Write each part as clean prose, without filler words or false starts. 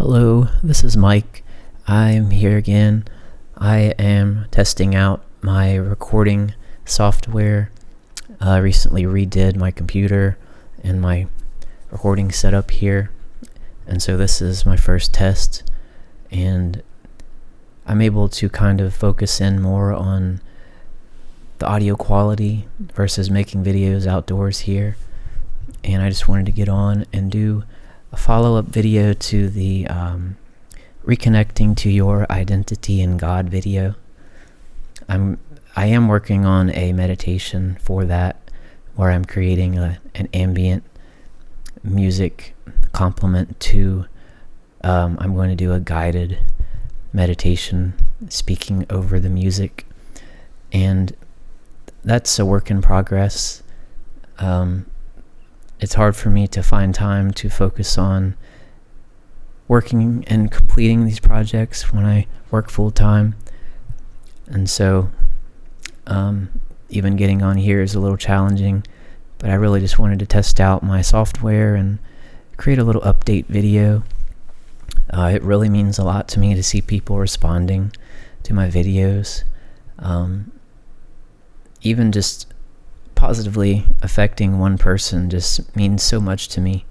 Hello, this is Mike. I'm here again. I am testing out my recording software. I recently redid my computer and my recording setup here. And so this is my first test. And I'm able to kind of focus in more on the audio quality versus making videos outdoors here. And I just wanted to get on and do a follow-up video to the Reconnecting to Your Identity in God video. I am working on a meditation for that, where I'm creating an ambient music complement to, I'm going to do a guided meditation speaking over the music, and that's a work in progress. It's hard for me to find time to focus on working and completing these projects when I work full-time. And so even getting on here is a little challenging, but I really just wanted to test out my software and create a little update video. It really means a lot to me to see people responding to my videos. Even just positively affecting one person just means so much to me.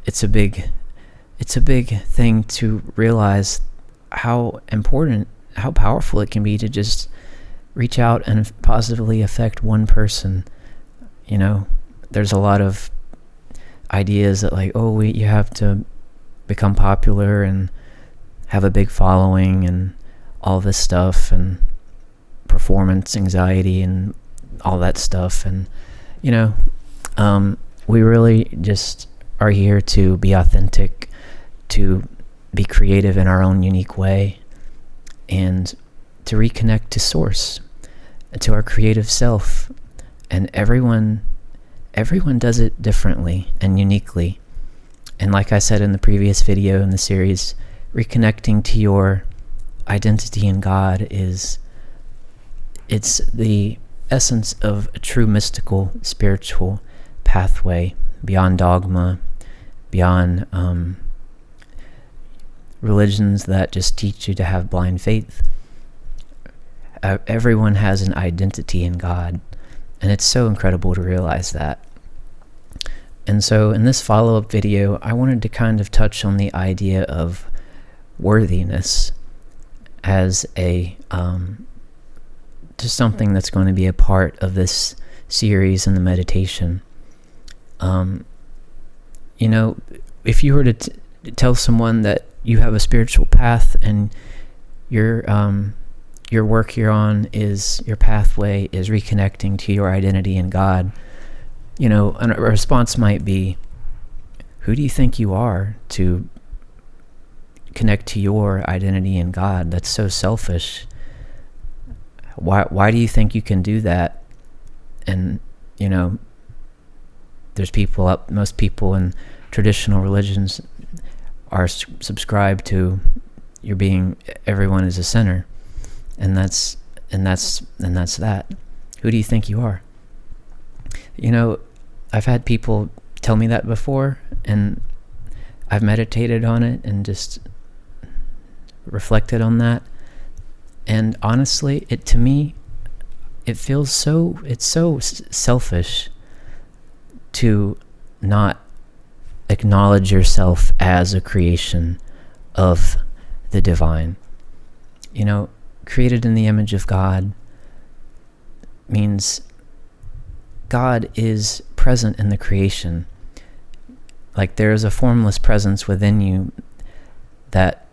It's a big thing to realize how important, how powerful it can be to just reach out and positively affect one person. You know, there's a lot of ideas that you have to become popular and have a big following and all this stuff, and performance anxiety and all that stuff. And we really just are here to be authentic, to be creative in our own unique way, and to reconnect to source, to our creative self. And everyone does it differently and uniquely. And like I said in the previous video in the series, reconnecting to your identity in God it's the essence of a true mystical spiritual pathway beyond dogma, beyond religions that just teach you to have blind faith. Everyone has an identity in God, and it's so incredible to realize that. And so in this follow-up video, I wanted to kind of touch on the idea of worthiness as a just something that's going to be a part of this series and the meditation. If you were to tell someone that you have a spiritual path and your work you're on is, your pathway is reconnecting to your identity in God, a response might be, who do you think you are to connect to your identity in God? That's so selfish. Why do you think you can do that? And there's most people in traditional religions are subscribed to everyone is a sinner, and that's that. Who do you think you are? I've had people tell me that before, and I've meditated on it and just reflected on that. And honestly, to me, it's so selfish to not acknowledge yourself as a creation of the divine. Created in the image of God means God is present in the creation. Like, there is a formless presence within you that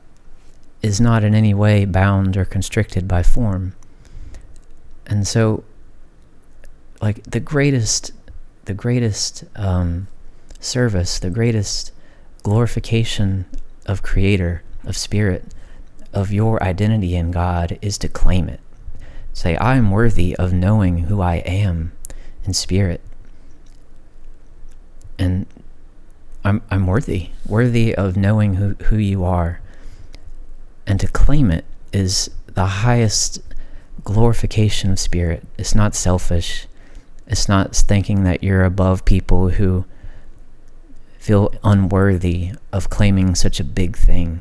is not in any way bound or constricted by form. And so, the greatest service, the greatest glorification of Creator, of Spirit, of your identity in God is to claim it. Say, I am worthy of knowing who I am in Spirit. And I'm worthy of knowing who you are. And to claim it is the highest glorification of Spirit. It's not selfish. It's not thinking that you're above people who feel unworthy of claiming such a big thing.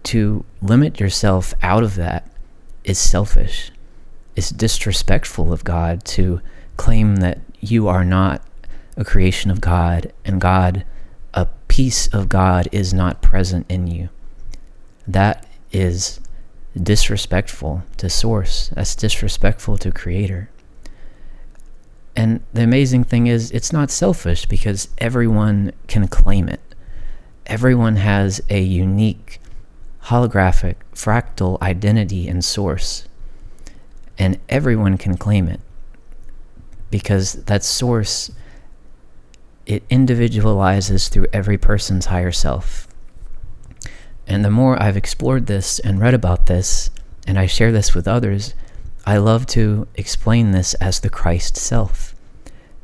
To limit yourself out of that is selfish. It's disrespectful of God to claim that you are not a creation of God, and a piece of God is not present in you. That is disrespectful to Source. That's disrespectful to Creator. And the amazing thing is, it's not selfish because everyone can claim it. Everyone has a unique, holographic, fractal identity in Source. And everyone can claim it because that Source, it individualizes through every person's higher self. And the more I've explored this and read about this, and I share this with others, I love to explain this as the Christ self,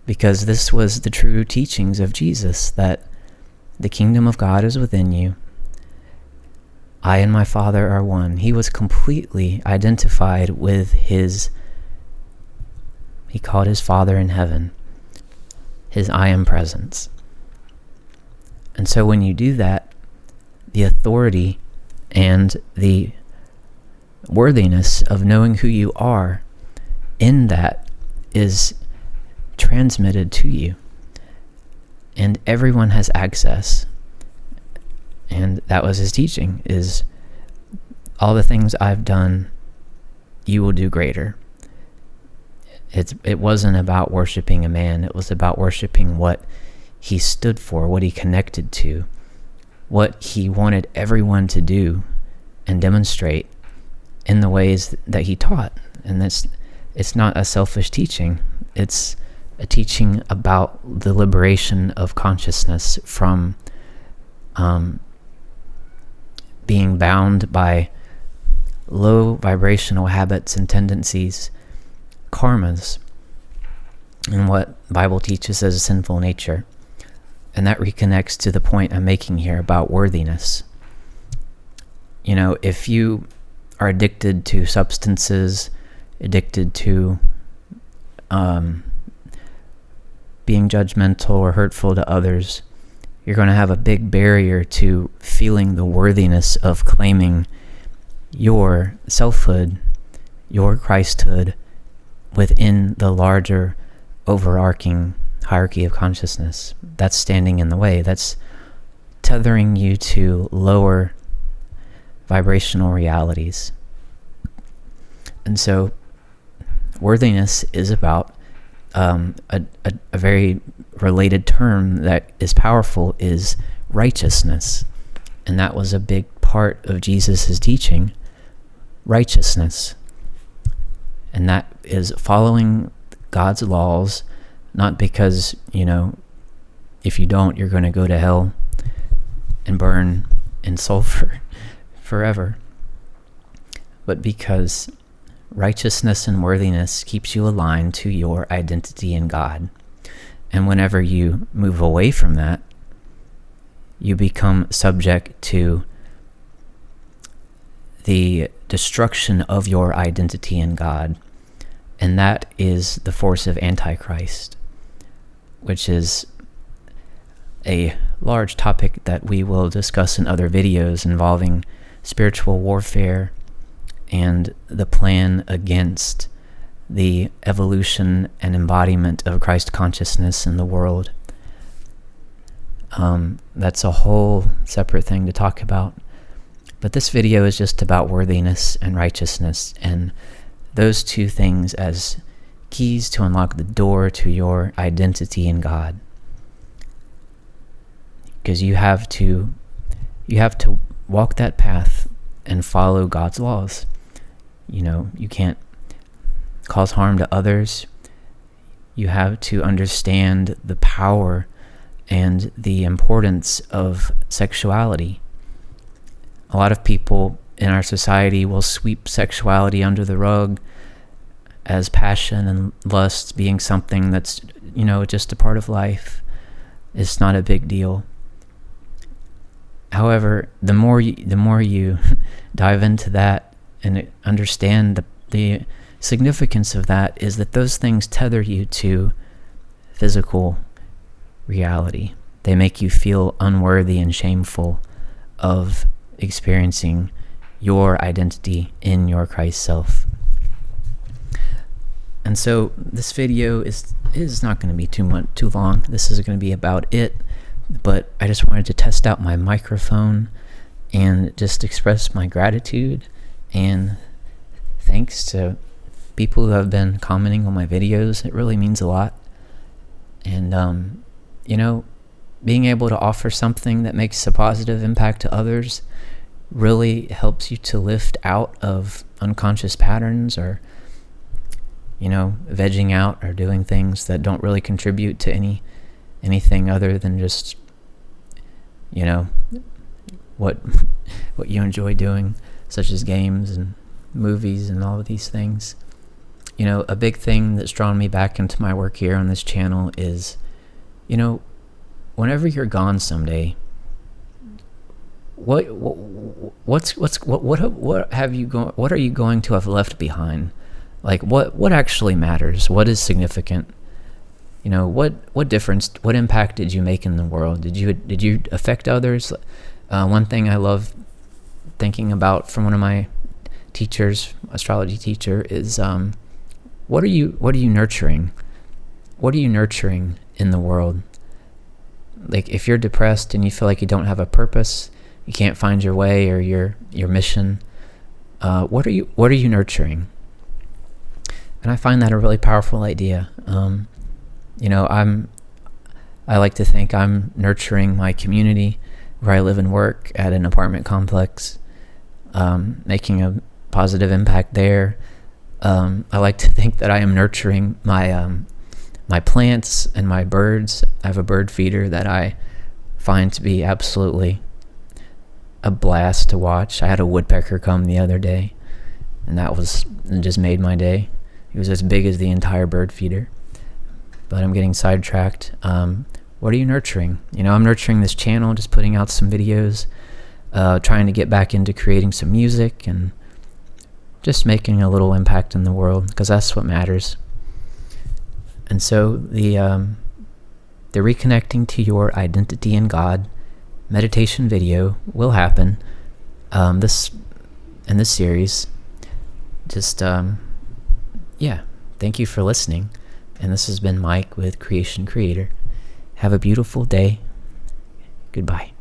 because this was the true teachings of Jesus, that the kingdom of God is within you. I and my Father are one. He was completely identified with he called his Father in heaven, his I am presence. And so when you do that, the authority and the worthiness of knowing who you are in that is transmitted to you. And everyone has access. And that was his teaching, is all the things I've done, you will do greater. It wasn't about worshiping a man. It was about worshiping what he stood for, what he connected to, what he wanted everyone to do and demonstrate in the ways that he taught. And it's not a selfish teaching. It's a teaching about the liberation of consciousness from being bound by low vibrational habits and tendencies, karmas, and what Bible teaches as a sinful nature. And that reconnects to the point I'm making here about worthiness. You know, if you are addicted to substances, addicted to being judgmental or hurtful to others, you're going to have a big barrier to feeling the worthiness of claiming your selfhood, your Christhood within the larger overarching hierarchy of consciousness. That's standing in the way. That's tethering you to lower vibrational realities. And so worthiness is about a very related term that is powerful is righteousness. And that was a big part of Jesus' teaching, righteousness. And that is following God's laws, not because, if you don't, you're going to go to hell and burn in sulfur forever, but because righteousness and worthiness keeps you aligned to your identity in God. And whenever you move away from that, you become subject to the destruction of your identity in God. And that is the force of Antichrist, which is a large topic that we will discuss in other videos involving spiritual warfare and the plan against the evolution and embodiment of Christ consciousness in the world. That's a whole separate thing to talk about. But this video is just about worthiness and righteousness, and those two things as keys to unlock the door to your identity in God. Because you have to walk that path and follow God's laws. You can't cause harm to others. You have to understand the power and the importance of sexuality. A lot of people in our society will sweep sexuality under the rug as passion and lust being something that's, just a part of life. It's not a big deal. However, the more you dive into that and understand the significance of that, is that those things tether you to physical reality. They make you feel unworthy and shameful of experiencing your identity in your Christ self. And so this video is not going to be too long. This is going to be about it, but I just wanted to test out my microphone and just express my gratitude and thanks to people who have been commenting on my videos. It really means a lot. And being able to offer something that makes a positive impact to others really helps you to lift out of unconscious patterns, or vegging out or doing things that don't really contribute to anything other than just what you enjoy doing, such as games and movies and all of these things. A big thing that's drawn me back into my work here on this channel is, whenever you're gone someday, what are you going to have left behind? Like what actually matters? What is significant? What difference, what impact did you make in the world? Did you affect others? One thing I love thinking about from one of my teachers, astrology teacher, is what are you nurturing? What are you nurturing in the world? Like, if you're depressed and you feel like you don't have a purpose, you can't find your way or your mission, what are you nurturing? And I find that a really powerful idea. I like to think I'm nurturing my community where I live and work at an apartment complex, making a positive impact there. I like to think that I am nurturing my plants and my birds. I have a bird feeder that I find to be absolutely a blast to watch. I had a woodpecker come the other day, and it just made my day. He was as big as the entire bird feeder. But I'm getting sidetracked. What are you nurturing? I'm nurturing this channel, just putting out some videos, trying to get back into creating some music and just making a little impact in the world, because that's what matters. And so the Reconnecting to Your Identity in God meditation video will happen in this series. Just thank you for listening. And this has been Mike with Creation Creator. Have a beautiful day. Goodbye.